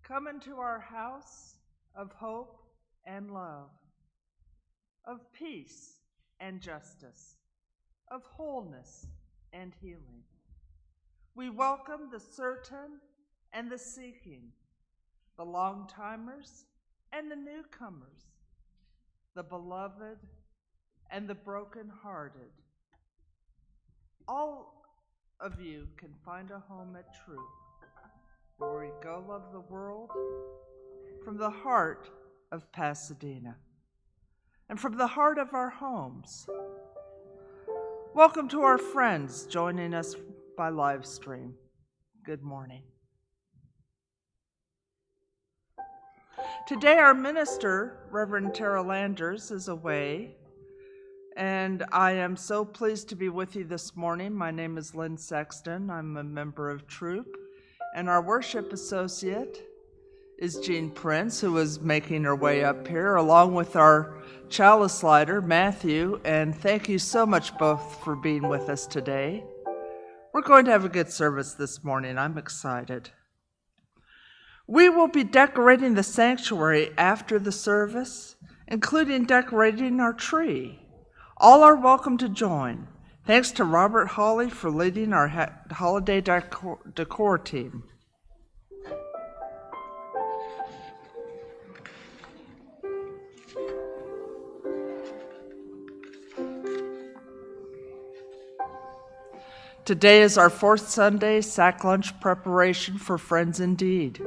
Come into our house of hope and love, of peace and justice, of wholeness and healing. We welcome the certain and the seeking, the long-timers and the newcomers, the beloved and the broken-hearted. All of you can find a home at Throop, where we go love the world from the heart of Pasadena and from the heart of our homes. Welcome to our friends joining us by live stream. Good morning. Today our minister, Reverend Tara Landers, is away, and I am so pleased to be with you this morning. My name is Lynn Sexton. I'm a member of Throop, and our worship associate is Jean Prince, who is making her way up here, along with our chalice lighter, Matthew, and thank you so much both for being with us today. We're going to have a good service this morning. I'm excited. We will be decorating the sanctuary after the service, including decorating our tree. All are welcome to join. Thanks to Robert Hawley for leading our holiday decor team. Today is our fourth Sunday sack lunch preparation for Friends Indeed.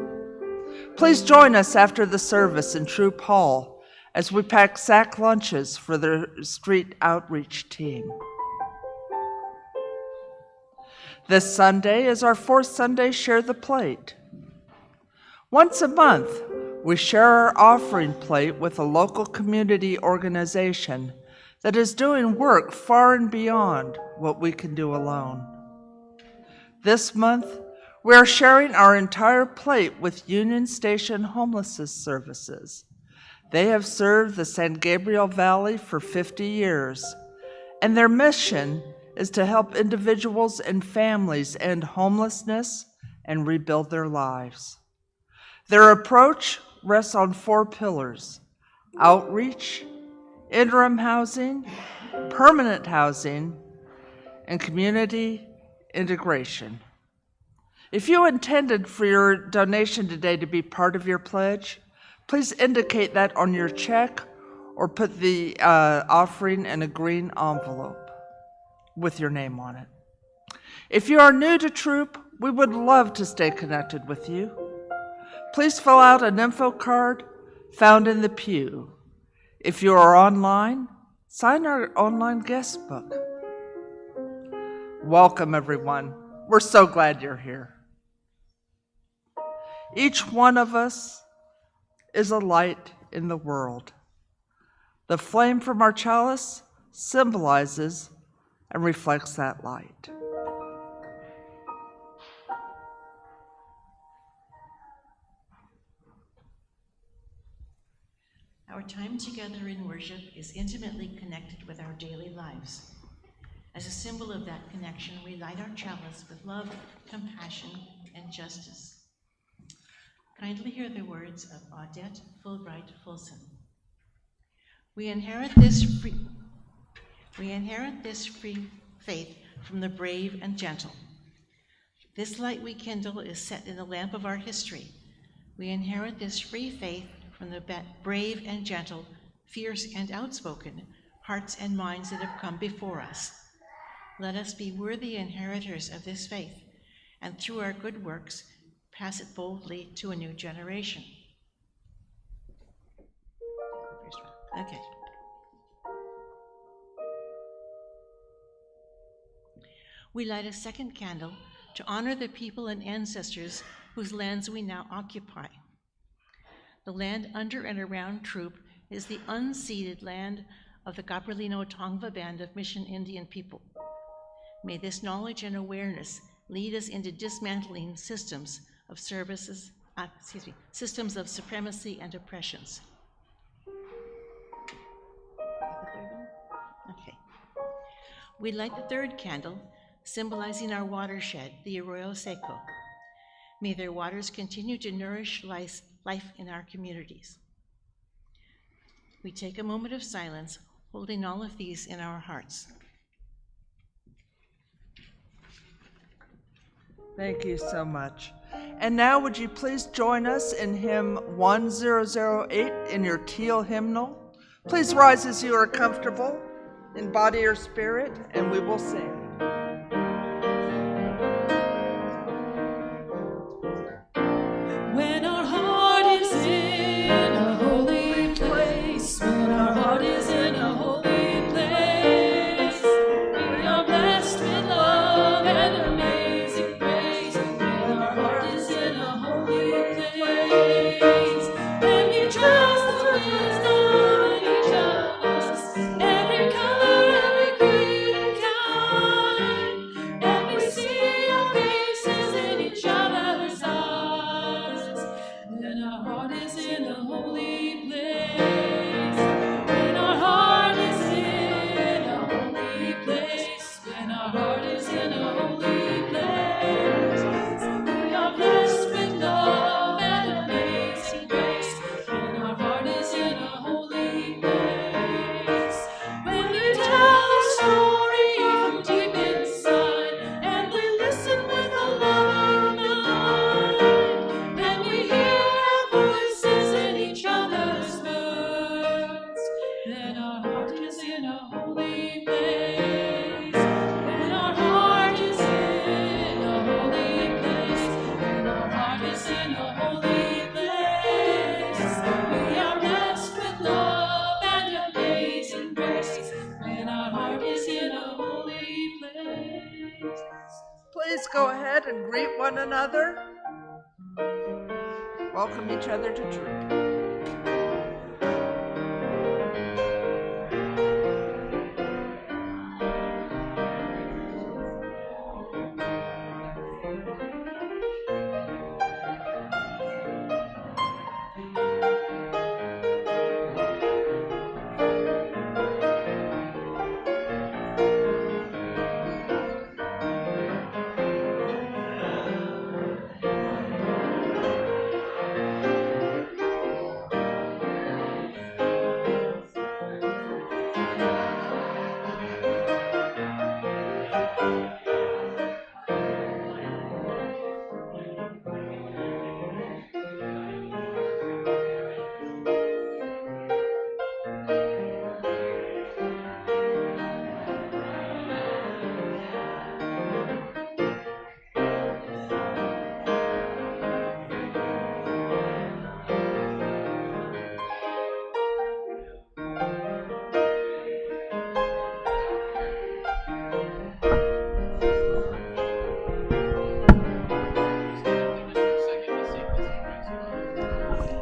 Please join us after the service in Throop Hall as we pack sack lunches for the street outreach team. This Sunday is our fourth Sunday Share the Plate. Once a month, we share our offering plate with a local community organization that is doing work far and beyond what we can do alone. This month, we are sharing our entire plate with Union Station Homelessness Services. They have served the San Gabriel Valley for 50 years, and their mission is to help individuals and families end homelessness and rebuild their lives. Their approach rests on 4 pillars: outreach, interim housing, permanent housing, and community integration. If you intended for your donation today to be part of your pledge, please indicate that on your check or put the offering in a green envelope with your name on it. If you are new to Throop, we would love to stay connected with you. Please fill out an info card found in the pew. If you are online, sign our online guest book. Welcome, everyone. We're so glad you're here. Each one of us is a light in the world. The flame from our chalice symbolizes and reflects that light. Our time together in worship is intimately connected with our daily lives. As a symbol of that connection, we light our chalice with love, compassion, and justice. Kindly hear the words of Audette Fulbright Fulson. We inherit this free faith from the brave and gentle. This light we kindle is set in the lamp of our history. We inherit this free faith from the brave and gentle, fierce and outspoken hearts and minds that have come before us. Let us be worthy inheritors of this faith, and through our good works, pass it boldly to a new generation. Okay. We light a second candle to honor the people and ancestors whose lands we now occupy. The land under and around Throop is the unceded land of the Gabrielino Tongva Band of Mission Indian people. May this knowledge and awareness lead us into dismantling systems of supremacy and oppressions. Okay. We light the third candle, symbolizing our watershed, the Arroyo Seco. May their waters continue to nourish life in our communities. We take a moment of silence, holding all of these in our hearts. Thank you so much. And now would you please join us in hymn 1008 in your teal hymnal? Please rise as you are comfortable in body or spirit, and we will sing. When our heart is in a holy place, when our heart is in a holy place, we are blessed with love and amazing grace. When our heart is in a holy place, and we trust the wisdom in each of us, every color, every creed and kind, and we see our faces in each other's eyes. When our heart is in a holy place, when our heart is in a holy place, when our heart is in a holy place, we are blessed with love and amazing grace. When our heart is in a holy place, when we tell a story from deep inside, and we listen with a loving mind, and we hear our voices in each other's words, then our heart is in a holy place. When our heart is in a holy place, when our heart is in a holy place, we are blessed with love and amazing grace. When our heart is in a holy place. Please go ahead and greet one another. Welcome each other to Throop.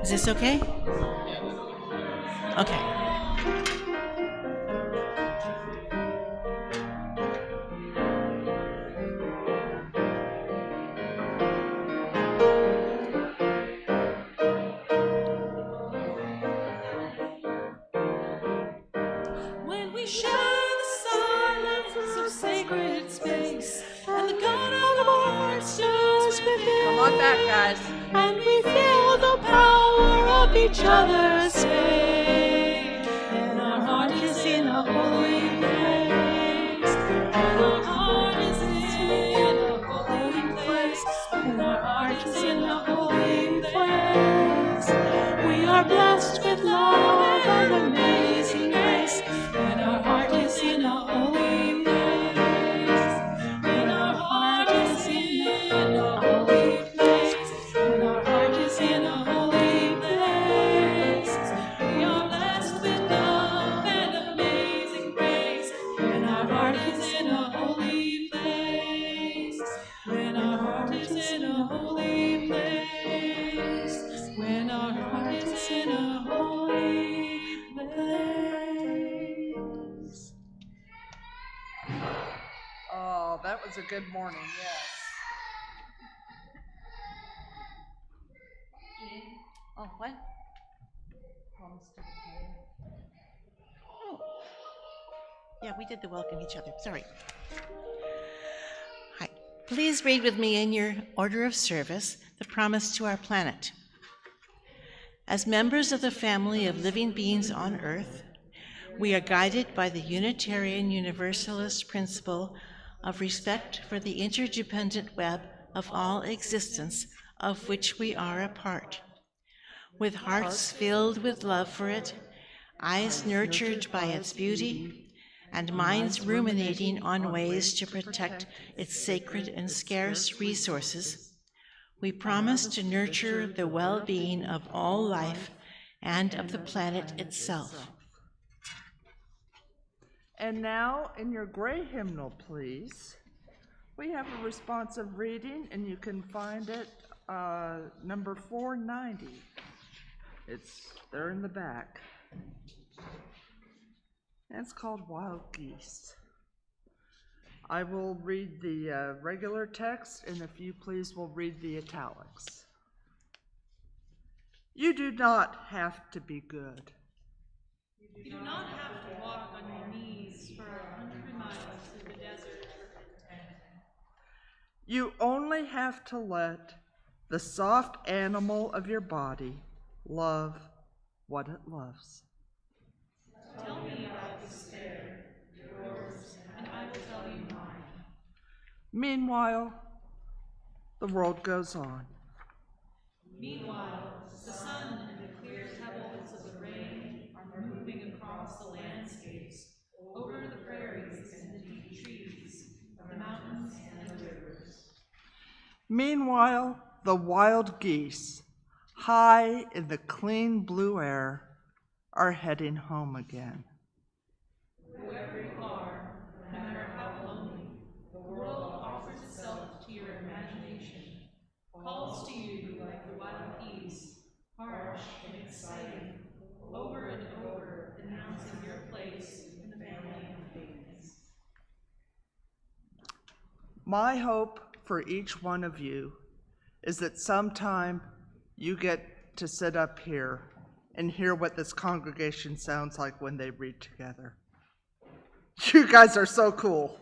Is this okay? Okay. When we share the silence of sacred space, and the God of our hearts stirs within, Come on back, guys. and we feel the power of each other's faith, and our heart is in a holy place. And our heart is in a holy place. And our heart is in a holy place. We are blessed with love and amazing grace. And our heart is in a holy place. And our heart is in a holy place. When our heart is in a holy place, we are blessed with love and amazing grace. When our heart is in a holy place, when our heart is in a holy place, when our heart is in a holy place. Oh, that was a good morning, yes. Oh, what? Oh. Yeah, we did the welcome each other. Sorry. Hi. Please read with me in your order of service the promise to our planet. As members of the family of living beings on Earth, we are guided by the Unitarian Universalist principle of respect for the interdependent web of all existence of which we are a part. With hearts filled with love for it, eyes nurtured by its beauty, and minds ruminating on ways to protect its sacred and scarce resources, we promise to nurture the well-being of all life and of the planet itself. And now, in your gray hymnal, please, we have a responsive reading, and you can find it number 490. It's there in the back. And it's called Wild Geese. I will read the regular text, and if you please will read the italics. You do not have to be good. You do not have to walk on your knees for 100 miles through the desert. You only have to let the soft animal of your body love what it loves. Tell me about despair, yours, and I will tell you mine. Meanwhile, the world goes on. Meanwhile, the sun and the clear pebbles of the rain are moving across the landscapes, over the prairies and the deep trees, the mountains and the rivers. Meanwhile, the wild geese, high in the clean blue air, are heading home again. Wherever you are, no matter how lonely, the world offers itself to your imagination, calls to you like the wild geese, harsh and exciting, over and over, announcing your place in the family of things. My hope for each one of you is that sometime you get to sit up here and hear what this congregation sounds like when they read together. You guys are so cool.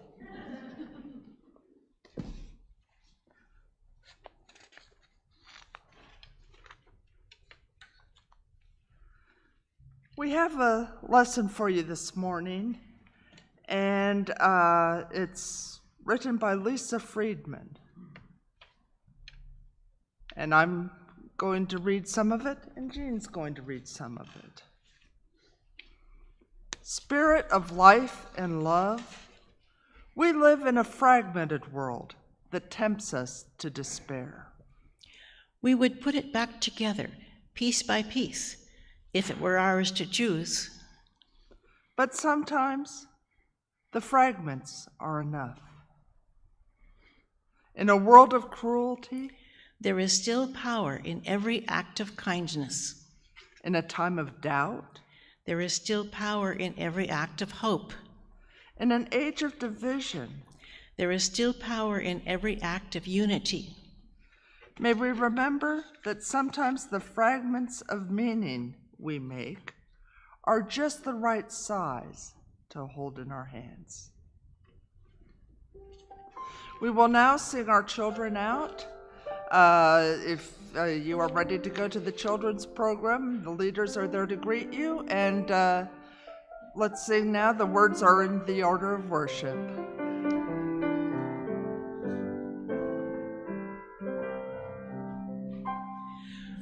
We have a lesson for you this morning, and it's written by Lisa Friedman. And I'm going to read some of it, and Jean's going to read some of it. Spirit of life and love, we live in a fragmented world that tempts us to despair. We would put it back together, piece by piece, if it were ours to choose. But sometimes the fragments are enough. In a world of cruelty, There is still power in every act of kindness. in a time of doubt, There is still power in every act of hope. in an age of division, There is still power in every act of unity. may we remember that sometimes the fragments of meaning we make are just the right size to hold in our hands. We will now sing our children out. If you are ready to go to the children's program, the leaders are there to greet you. And let's sing now. The words are in the order of worship.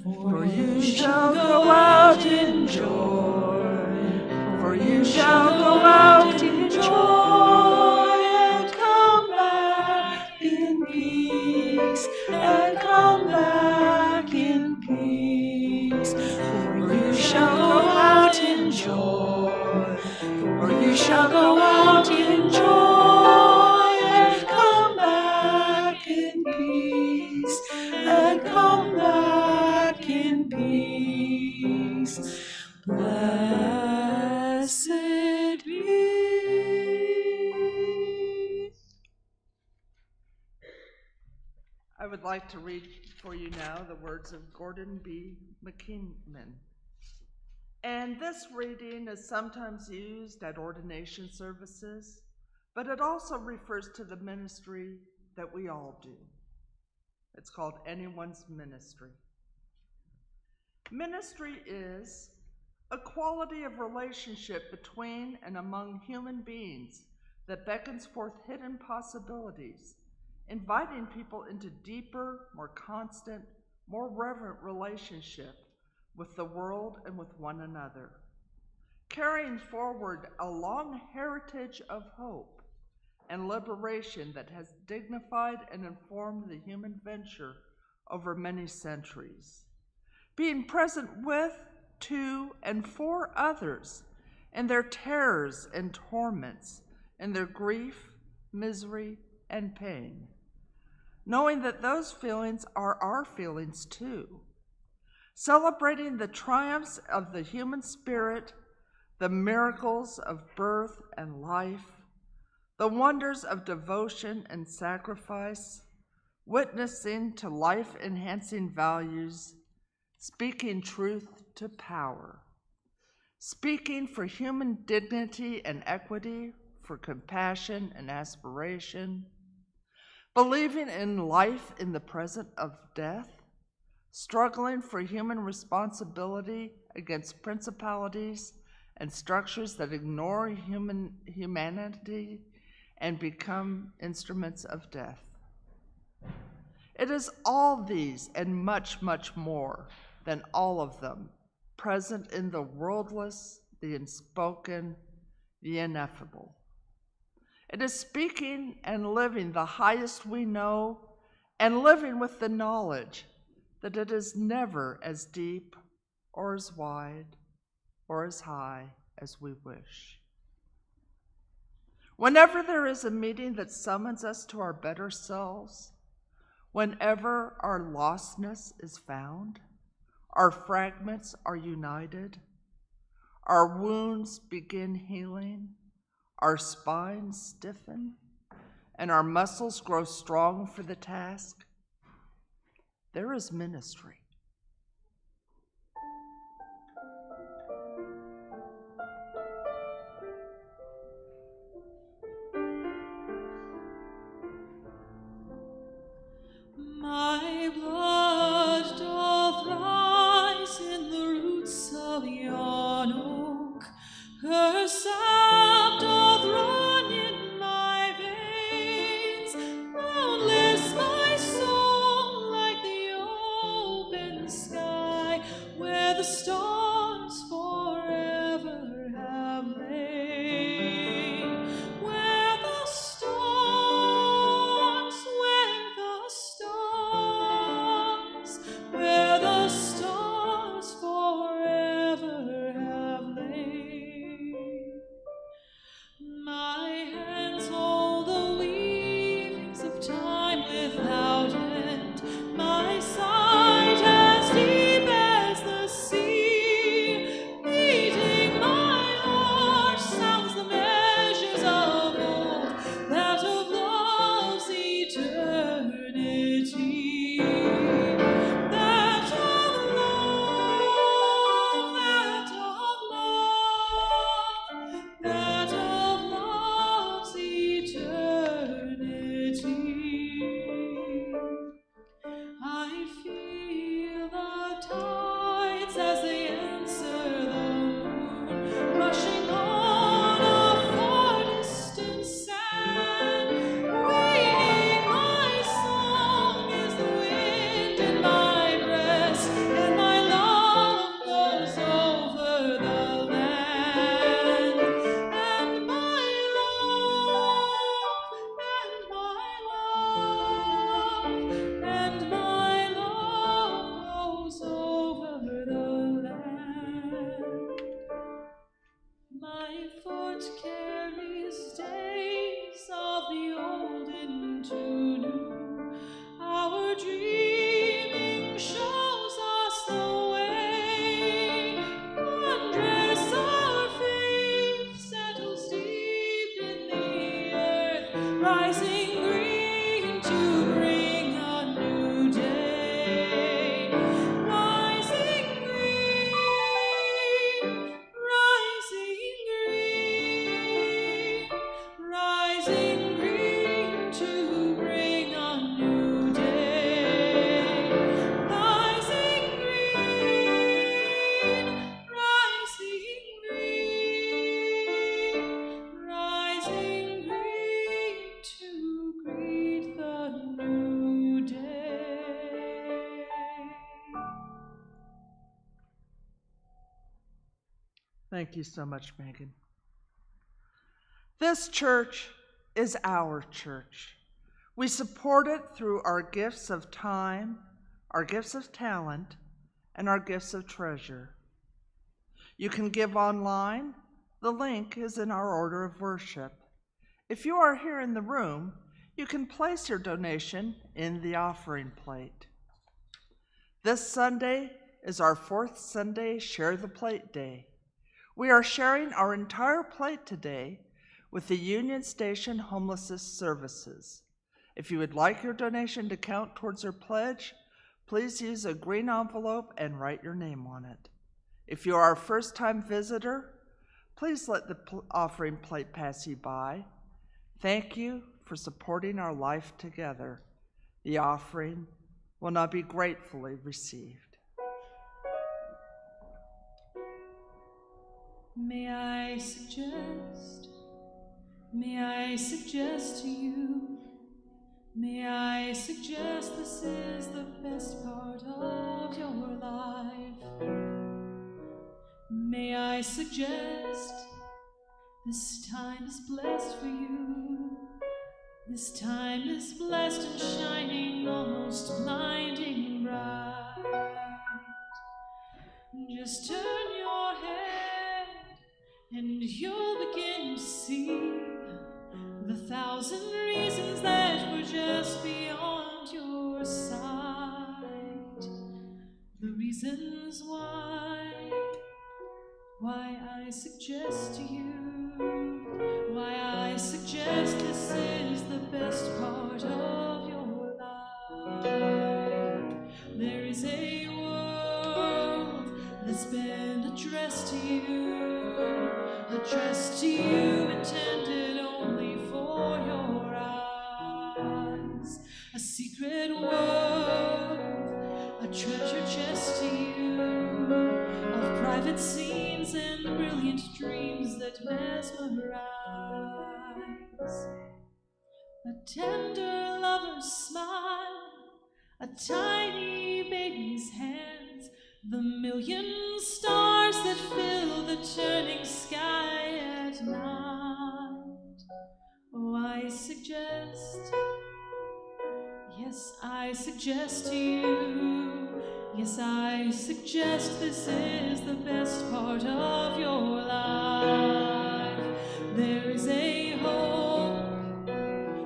For you shall go out in joy, for you shall go out in joy, and come back in peace, and come back in peace. For you shall go out in joy, for you shall go out in joy, and come back in peace, and come back in peace. Blessed be. I would like to read for you now the words of Gordon B. McKinnon. And this reading is sometimes used at ordination services, but it also refers to the ministry that we all do. It's called Anyone's Ministry. Ministry is a quality of relationship between and among human beings that beckons forth hidden possibilities, inviting people into deeper, more constant, more reverent relationship with the world and with one another, carrying forward a long heritage of hope and liberation that has dignified and informed the human venture over many centuries, being present with, to, and for others in their terrors and torments, in their grief, misery, and pain, knowing that those feelings are our feelings too, celebrating the triumphs of the human spirit, the miracles of birth and life, the wonders of devotion and sacrifice, witnessing to life-enhancing values, speaking truth to power, speaking for human dignity and equity, for compassion and aspiration, believing in life in the present of death, struggling for human responsibility against principalities and structures that ignore humanity and become instruments of death. It is all these and much, much more than all of them present in the wordless, the unspoken, the ineffable. It is speaking and living the highest we know and living with the knowledge that it is never as deep or as wide or as high as we wish. Whenever there is a meeting that summons us to our better selves, whenever our lostness is found, our fragments are united, our wounds begin healing, our spines stiffen, and our muscles grow strong for the task, there is ministry. My blood doth rise in the roots of yon oak, her sap doth run in my veins, boundless my soul like the open Thank you so much, Megan. This church is our church. We support it through our gifts of time, our gifts of talent, and our gifts of treasure. You can give online. The link is in our order of worship. If you are here in the room, you can place your donation in the offering plate. This Sunday is our fourth Sunday Share the Plate Day. We are sharing our entire plate today with the Union Station Homelessness Services. If you would like your donation to count towards your pledge, please use a green envelope and write your name on it. If you are a first-time visitor, please let the offering plate pass you by. Thank you for supporting our life together. The offering will now be gratefully received. May I suggest to you, may I suggest this is the best part of your life. May I suggest this time is blessed for you. This time is blessed and shining, almost blinding bright. Just turn your head and you'll begin to see the thousand reasons that were just beyond your sight. The reasons why I suggest to you, why I suggest this is the best part of your life. There is a world that's been addressed to you, intended only for your eyes. A secret world, a treasure chest to you, of private scenes and brilliant dreams that mesmerize. A tender lover's smile, a tiny baby's hands, the million stars that fill the turning sky at night. Oh, I suggest, yes, I suggest to you, yes, I suggest this is the best part of your life. There is a hope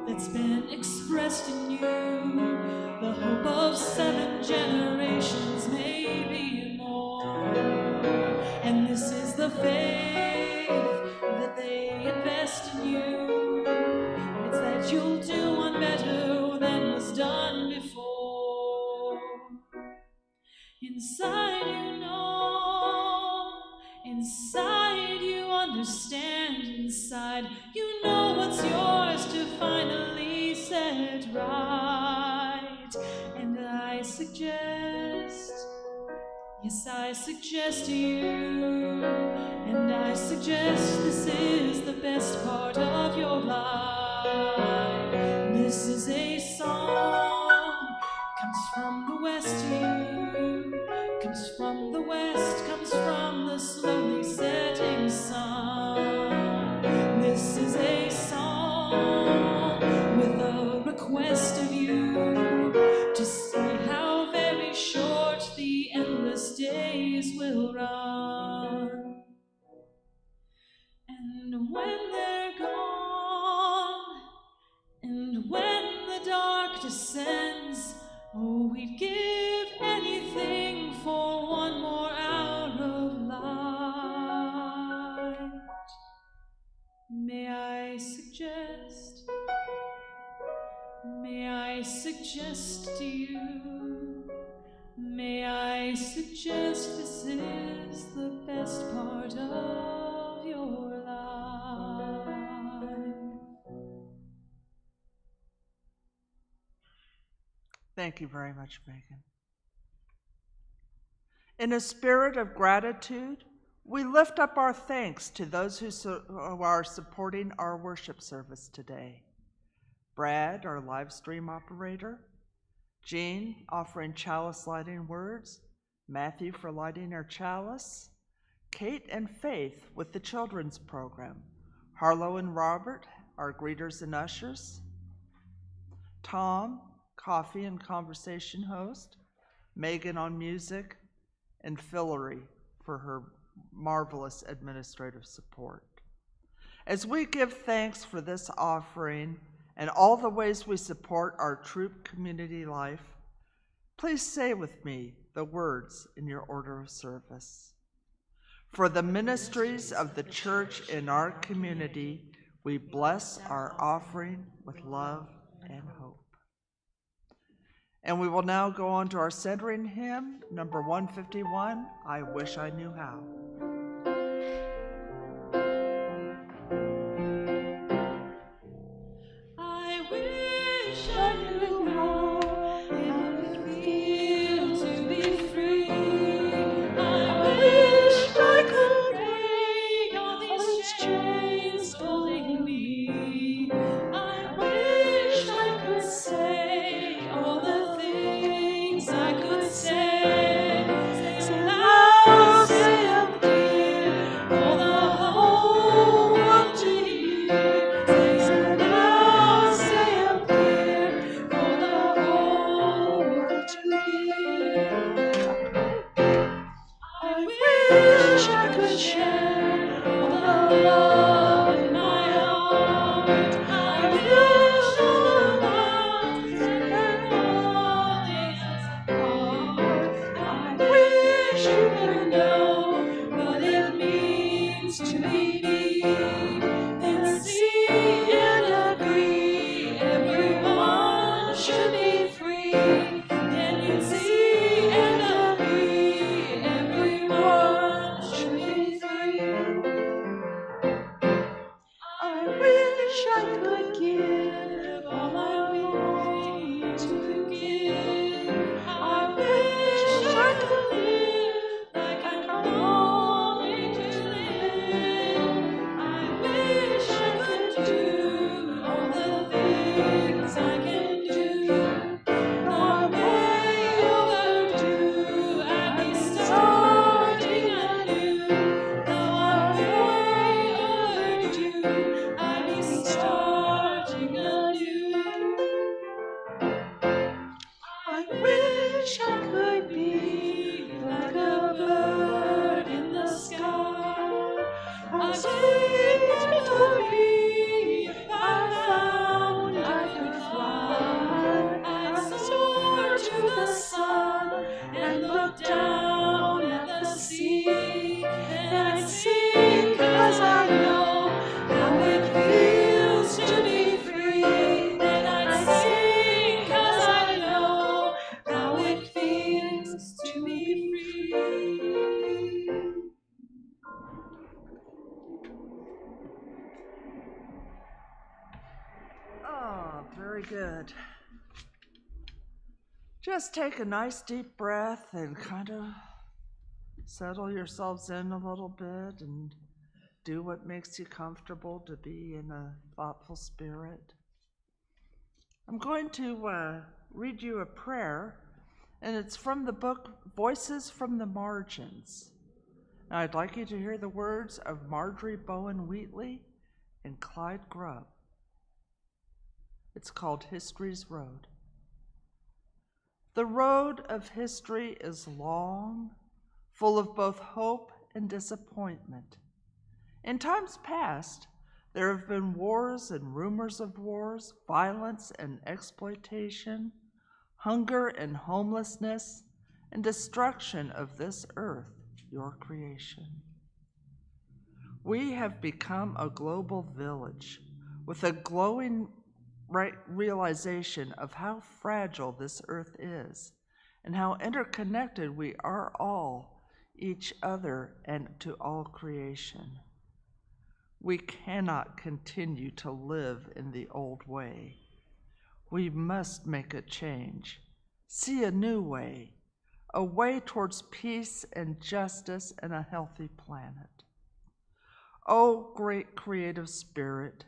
that's been expressed in you, the hope of 7 generations, maybe more. And this is the faith that they invest in you. It's that you'll do one better than was done before. Inside you know, inside you understand, inside you know what's yours to finally set right. And I suggest, yes, I suggest to you, and I suggest this is the best part of your life. This is a song, comes from the west to you, comes from the west, comes from the slowly setting sun. This is a song with a request of you to say how very short the endless days will run. And when they're gone, and when the dark descends, oh, we'd give anything for one more hour of light. May I suggest to you, may I suggest this is the best part of your life. Thank you very much, Megan. In a spirit of gratitude, we lift up our thanks to those who are supporting our worship service today. Brad, our live stream operator, Jean offering chalice lighting words, Matthew for lighting our chalice, Kate and Faith with the children's program, Harlow and Robert, our greeters and ushers, Tom, coffee and conversation host, Megan on music, and Fillory for her marvelous administrative support. As we give thanks for this offering and all the ways we support our Throop community life, please say with me the words in your order of service. For the ministries of the church in our community, we bless our offering with love and hope. And we will now go on to our centering hymn, number 151, I Wish I Knew How. I wish I knew how it would feel to be free. I wish I could break all these chains holding me. I wish I could say all the things I could say. Say loud, say up clear for the whole world to hear. Say loud, say up clear for the whole world to hear. I wish I could share all the love in my heart. I wish all the mountains and valleys apart. I wish you could know what it means to be me. Then see and agree everyone should be free. Then you'd see and agree everyone should be free. I wish I could give all my being to give. I wish I could live like I'm longing to live. I wish I could do all the things I can do. Though I'm way overdue, I'd be starting anew. Though I'm way overdue, I'd be starting anew. I wish I could be like a bird in the sky. I'd take to be if I found I could fly. I'd soar to the sun and look down at the sea. Then I'd sing 'cause I know how it feels to be free. Then I'd sing 'cause I know how it feels to be free. Oh, very good. Just take a nice deep breath and kind of settle yourselves in a little bit and do what makes you comfortable to be in a thoughtful spirit. I'm going to read you a prayer, and it's from the book Voices from the Margins. And I'd like you to hear the words of Marjorie Bowen Wheatley and Clyde Grubb. It's called History's Road. The road of history is long, full of both hope and disappointment. In times past, there have been wars and rumors of wars, violence and exploitation, hunger and homelessness, and destruction of this earth, your creation. We have become a global village with a glowing realization of how fragile this earth is and how interconnected we are all, each other, and to all creation. We cannot continue to live in the old way. We must make a change, see a new way, a way towards peace and justice and a healthy planet. Oh, great creative spirit,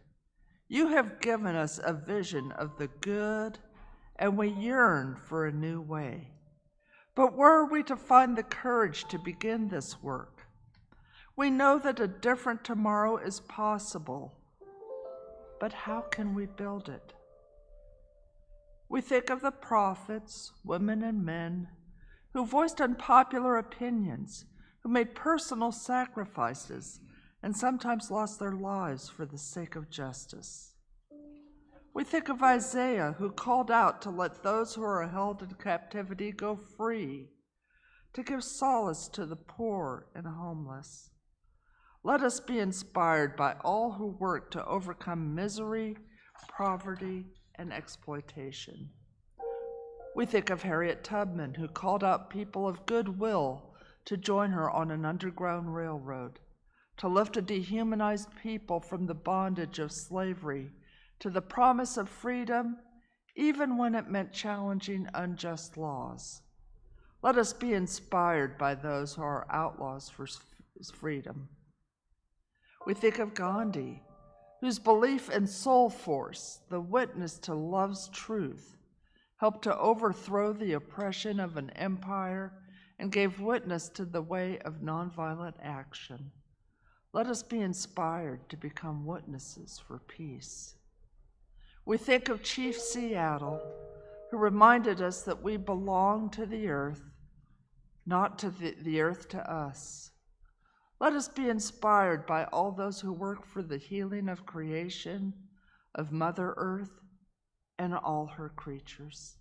you have given us a vision of the good, and we yearn for a new way. But where are we to find the courage to begin this work? We know that a different tomorrow is possible, but how can we build it? We think of the prophets, women and men, who voiced unpopular opinions, who made personal sacrifices, and sometimes lost their lives for the sake of justice. We think of Isaiah, who called out to let those who are held in captivity go free, to give solace to the poor and homeless. Let us be inspired by all who work to overcome misery, poverty, and exploitation. We think of Harriet Tubman, who called out people of goodwill to join her on an underground railroad, to lift a dehumanized people from the bondage of slavery to the promise of freedom, even when it meant challenging unjust laws. Let us be inspired by those who are outlaws for freedom. We think of Gandhi, whose belief in soul force, the witness to love's truth, helped to overthrow the oppression of an empire and gave witness to the way of nonviolent action. Let us be inspired to become witnesses for peace. We think of Chief Seattle, who reminded us that we belong to the earth, not to the earth to us. Let us be inspired by all those who work for the healing of creation, of Mother Earth, and all her creatures.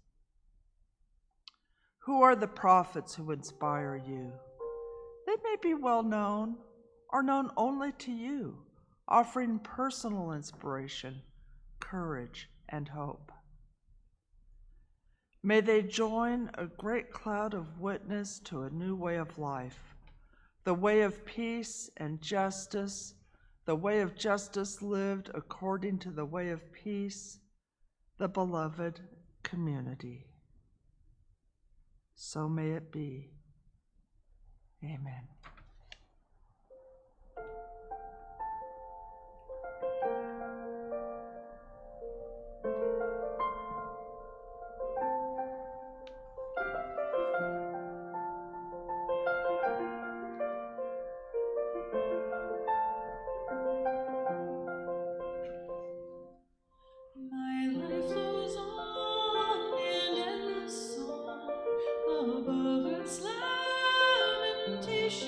Who are the prophets who inspire you? They may be well known or known only to you, offering personal inspiration, courage, and hope. May they join a great cloud of witness to a new way of life, the way of peace and justice, the way of justice lived according to the way of peace, the beloved community. So may it be. Amen. My life flows on in endless song above earth's lamentation.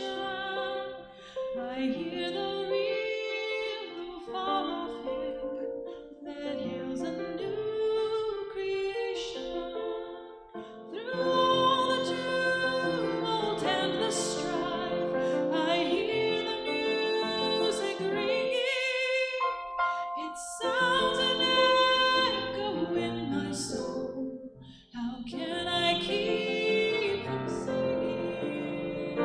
I hear the real, though far off hymn that hails a new creation. Through all the tumult and the strife, I hear the music ringing. It sounds an echo in my soul. How can I keep from singing?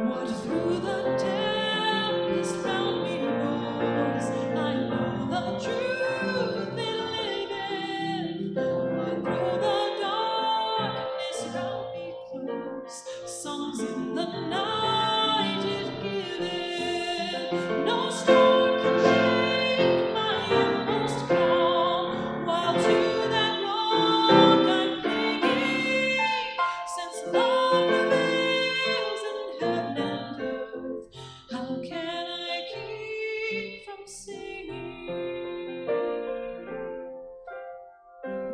What through the tempest round me roars, I know the truth it liveth. But through the darkness round me close, songs in the night it giveth. No storm can shake my inmost calm, while to that rock I'm clinging. Since love prevails in heaven and earth, how can I keep from singing?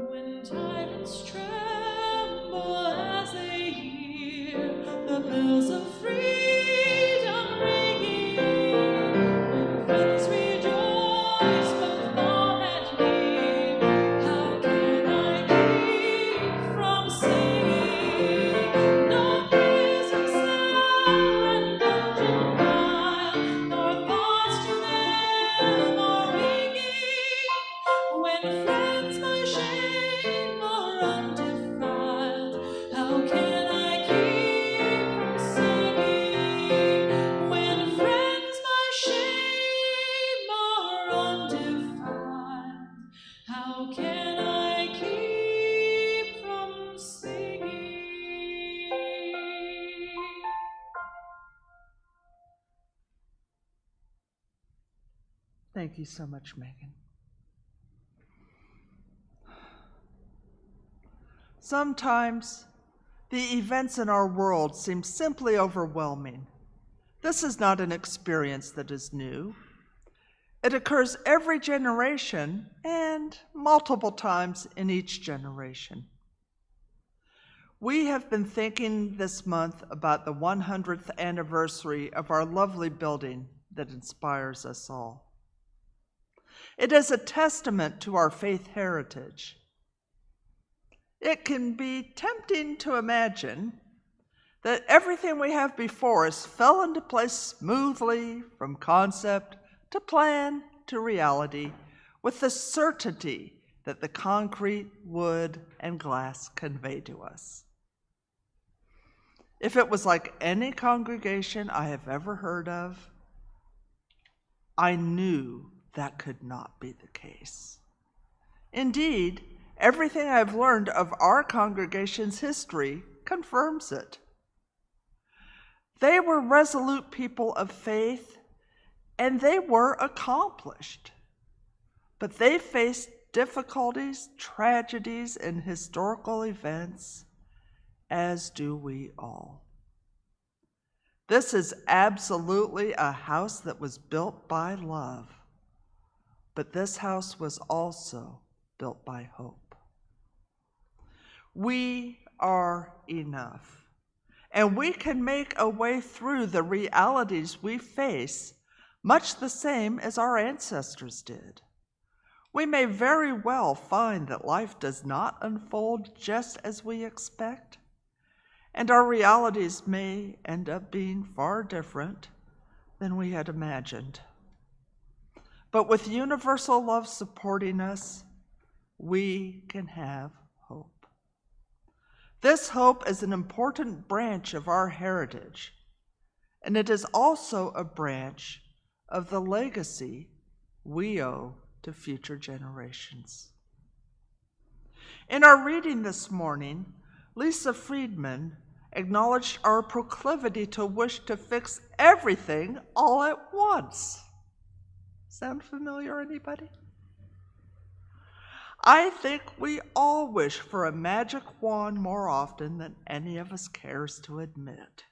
When tyrants tremble as they hear the bells of freedom ringing, when friends rejoice both far and near, how can I keep from singing? No prison cell and dungeon vile, nor thoughts to them are winging. When friends my shame are undefiled, how can I keep from singing? When friends my shame are undefiled, how can I keep from singing? Thank you so much, Megan. Sometimes The events in our world seem simply overwhelming. This is not an experience that is new. It occurs every generation and multiple times in each generation. We have been thinking this month about the 100th anniversary of our lovely building that inspires us all. It is a testament to our faith heritage. It can be tempting to imagine that everything we have before us fell into place smoothly from concept to plan to reality, with the certainty that the concrete, wood, and glass convey to us. If it was like any congregation I have ever heard of, I knew that could not be the case. Indeed, everything I've learned of our congregation's history confirms it. They were resolute people of faith, and they were accomplished. But they faced difficulties, tragedies, and historical events, as do we all. This is absolutely a house that was built by love, but this house was also built by hope. We are enough, and we can make a way through the realities we face much the same as our ancestors did. We may very well find that life does not unfold just as we expect, and our realities may end up being far different than we had imagined. But with universal love supporting us, we can have hope. This hope is an important branch of our heritage, and it is also a branch of the legacy we owe to future generations. In our reading this morning, Lisa Friedman acknowledged our proclivity to wish to fix everything all at once. Sound familiar, anybody? I think we all wish for a magic wand more often than any of us cares to admit.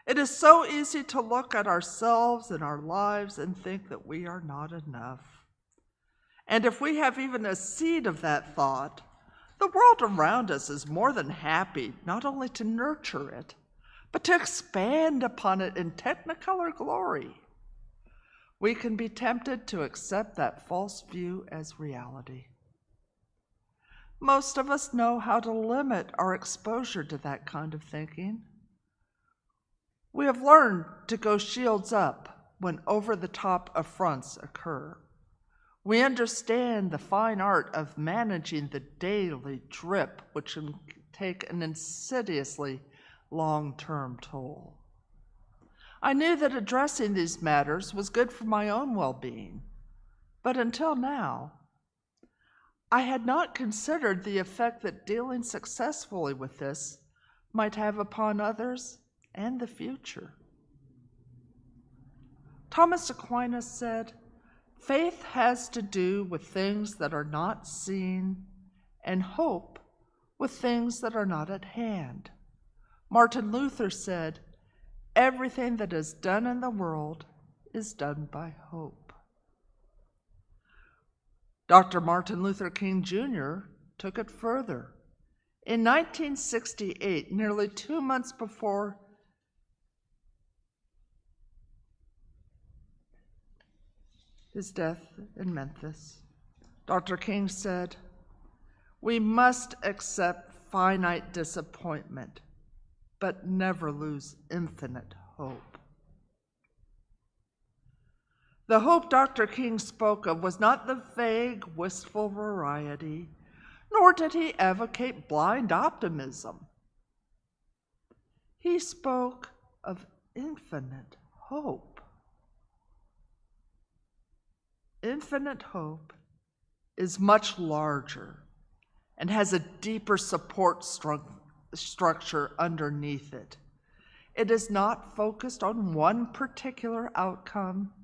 It is so easy to look at ourselves and our lives and think that we are not enough. And if we have even a seed of that thought, the world around us is more than happy not only to nurture it, but to expand upon it in technicolor glory. We can be tempted to accept that false view as reality. Most of us know how to limit our exposure to that kind of thinking. We have learned to go shields up when over-the-top affronts occur. We understand the fine art of managing the daily drip, which can take an insidiously long-term toll. I knew that addressing these matters was good for my own well-being, but until now, I had not considered the effect that dealing successfully with this might have upon others and the future. Thomas Aquinas said, "Faith has to do with things that are not seen, and hope with things that are not at hand." Martin Luther said, "Everything that is done in the world is done by hope." Dr. Martin Luther King Jr. took it further. In 1968, nearly 2 months before his death in Memphis, Dr. King said, "We must accept finite disappointment, but never lose infinite hope." The hope Dr. King spoke of was not the vague, wistful variety, nor did he advocate blind optimism. He spoke of infinite hope. Infinite hope is much larger and has a deeper support structure underneath it. It is not focused on one particular outcome,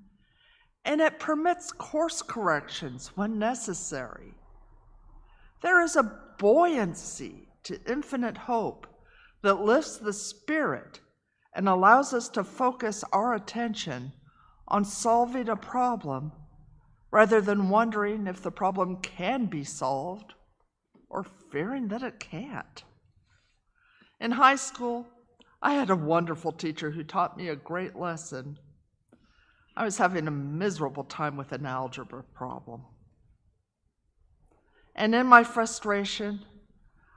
and it permits course corrections when necessary. There is a buoyancy to infinite hope that lifts the spirit and allows us to focus our attention on solving a problem rather than wondering if the problem can be solved or fearing that it can't. In high school, I had a wonderful teacher who taught me a great lesson. I was having a miserable time with an algebra problem. And in my frustration,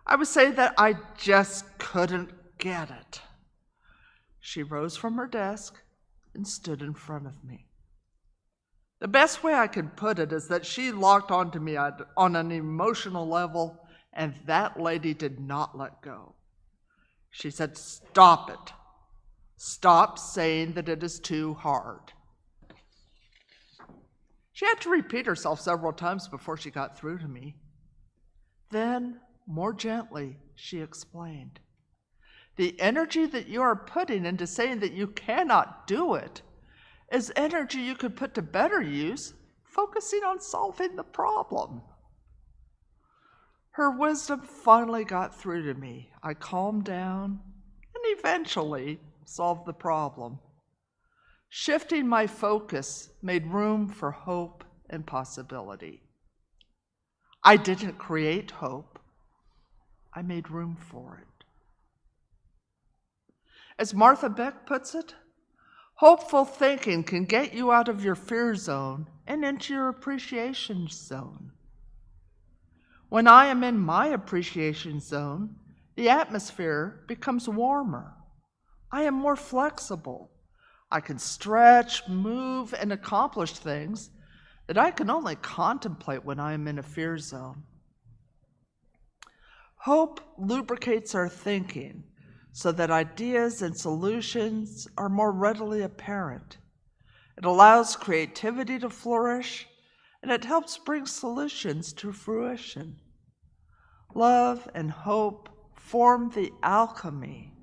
I would say that I just couldn't get it. She rose from her desk and stood in front of me. The best way I could put it is that she locked onto me on an emotional level, and that lady did not let go. She said, "Stop it. Stop saying that it is too hard." She had to repeat herself several times before she got through to me. Then, more gently, she explained, "The energy that you are putting into saying that you cannot do it is energy you could put to better use, focusing on solving the problem." Her wisdom finally got through to me. I calmed down and eventually solved the problem. Shifting my focus made room for hope and possibility. I didn't create hope. I made room for it. As Martha Beck puts it, hopeful thinking can get you out of your fear zone and into your appreciation zone. When I am in my appreciation zone, the atmosphere becomes warmer. I am more flexible. I can stretch, move, and accomplish things that I can only contemplate when I am in a fear zone. Hope lubricates our thinking so that ideas and solutions are more readily apparent. It allows creativity to flourish, and it helps bring solutions to fruition. Love and hope form the alchemy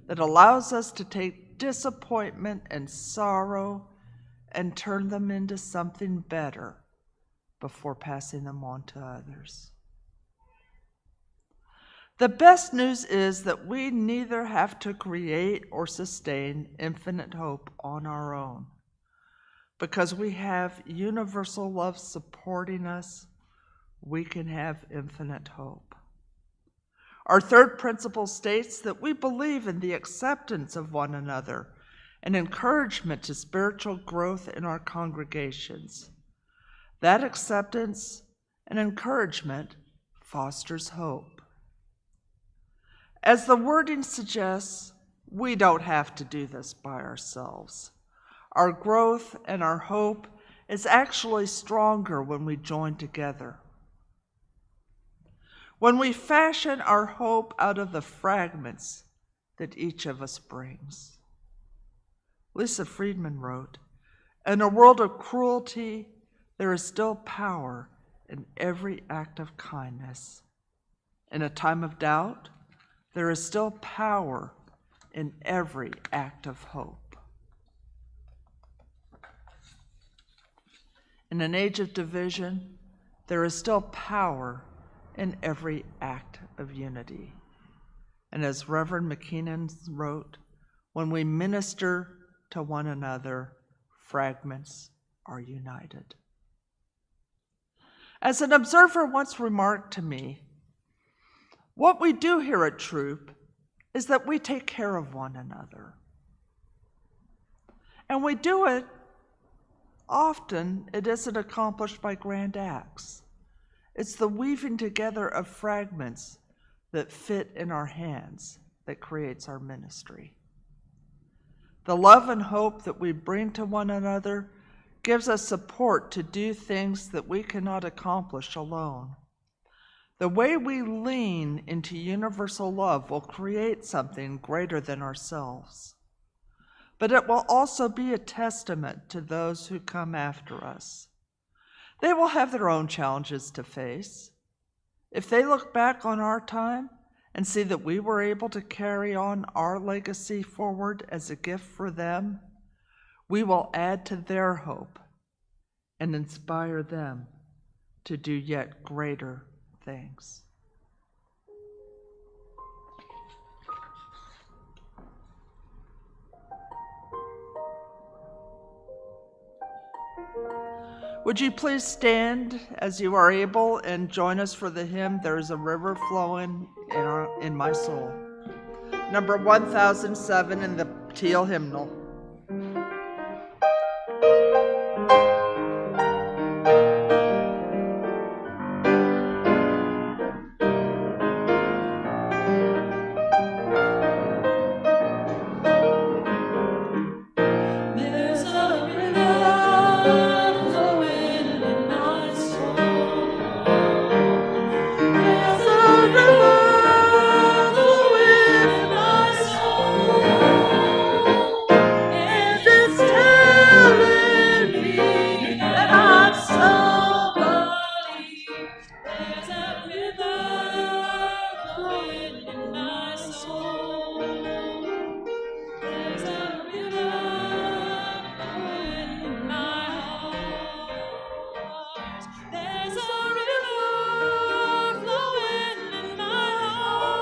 that allows us to take disappointment and sorrow and turn them into something better before passing them on to others. The best news is that we neither have to create or sustain infinite hope on our own. Because we have universal love supporting us, we can have infinite hope. Our third principle states that we believe in the acceptance of one another and encouragement to spiritual growth in our congregations. That acceptance and encouragement fosters hope. As the wording suggests, we don't have to do this by ourselves. Our growth and our hope is actually stronger when we join together. When we fashion our hope out of the fragments that each of us brings. Lisa Friedman wrote, "In a world of cruelty, there is still power in every act of kindness. In a time of doubt, there is still power in every act of hope." In an age of division, there is still power in every act of unity. And as Reverend McKeenan wrote, when we minister to one another, fragments are united. As an observer once remarked to me, what we do here at Throop is that we take care of one another. And we do it, often it isn't accomplished by grand acts. It's the weaving together of fragments that fit in our hands that creates our ministry. The love and hope that we bring to one another gives us support to do things that we cannot accomplish alone. The way we lean into universal love will create something greater than ourselves. But it will also be a testament to those who come after us. They will have their own challenges to face. If they look back on our time and see that we were able to carry on our legacy forward as a gift for them, we will add to their hope and inspire them to do yet greater things. Would you please stand as you are able and join us for the hymn, There is a River Flowing in My Soul. Number 1007 in the Teal Hymnal. There's a river flowing in my soul. There's a river flowing in my soul, and it's telling me that I'm somebody. There's a river flowing in my soul. There's a river flowing in my heart. There's a river flowing in my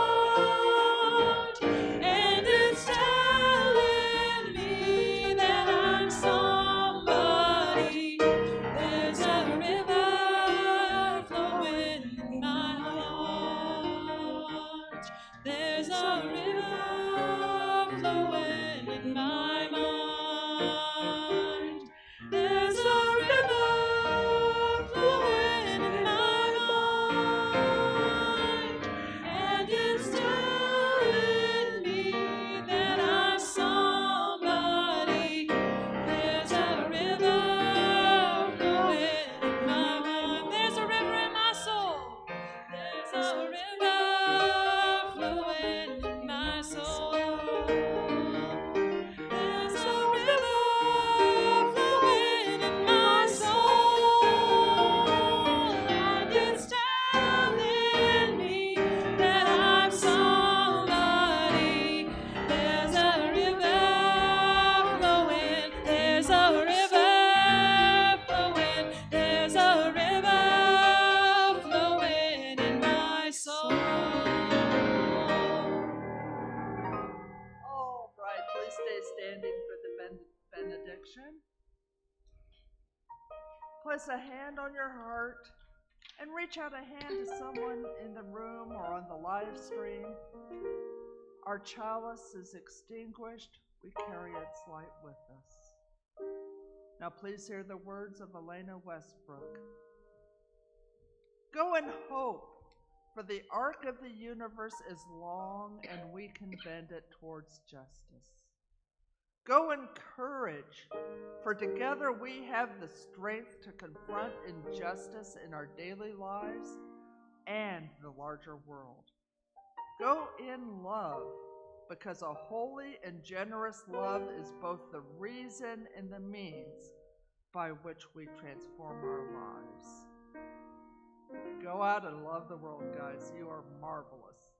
heart, and it's telling me that I'm somebody. There's a river flowing in my heart. There's a river flowing in my mind. There's a river flowing in my mind, and it's telling me that I'm somebody. There's a river flowing in my mind. There's a river in my soul. There's a river flowing in my soul. There's a river flowing in my soul, and it's telling me that I'm somebody. There's a river flowing. There's a river flowing. There's a river flowing in my soul. All right, please stay standing for the benediction. Place a hand on your heart and reach out a hand to someone in the room or on the live stream. Our chalice is extinguished. We carry its light with us. Now please hear the words of Elena Westbrook. Go in hope, for the arc of the universe is long and we can bend it towards justice. Go in courage, for together we have the strength to confront injustice in our daily lives and the larger world. Go in love, because a holy and generous love is both the reason and the means by which we transform our lives. Go out and love the world, guys. You are marvelous.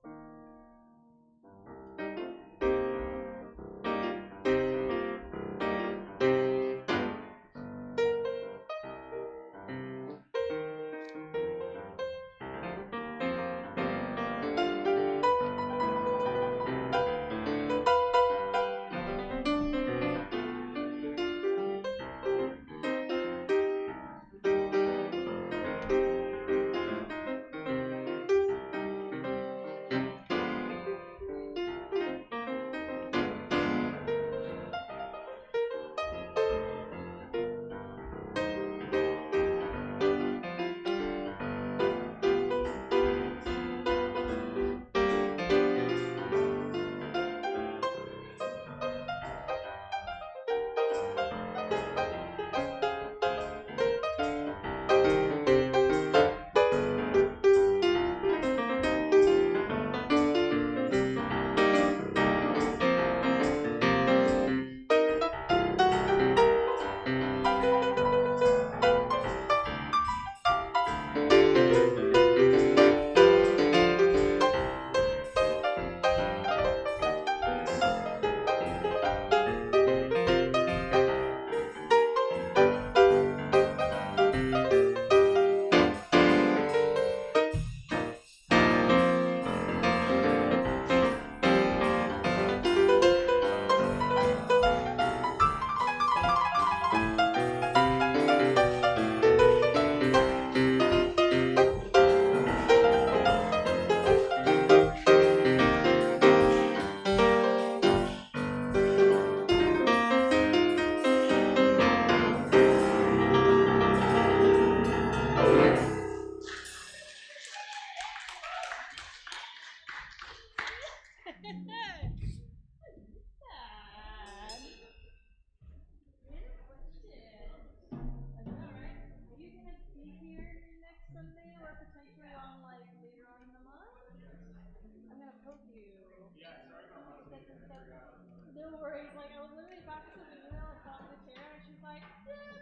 No worries. Like, I was literally about to send an email and got in the chair, and she's like, yeah.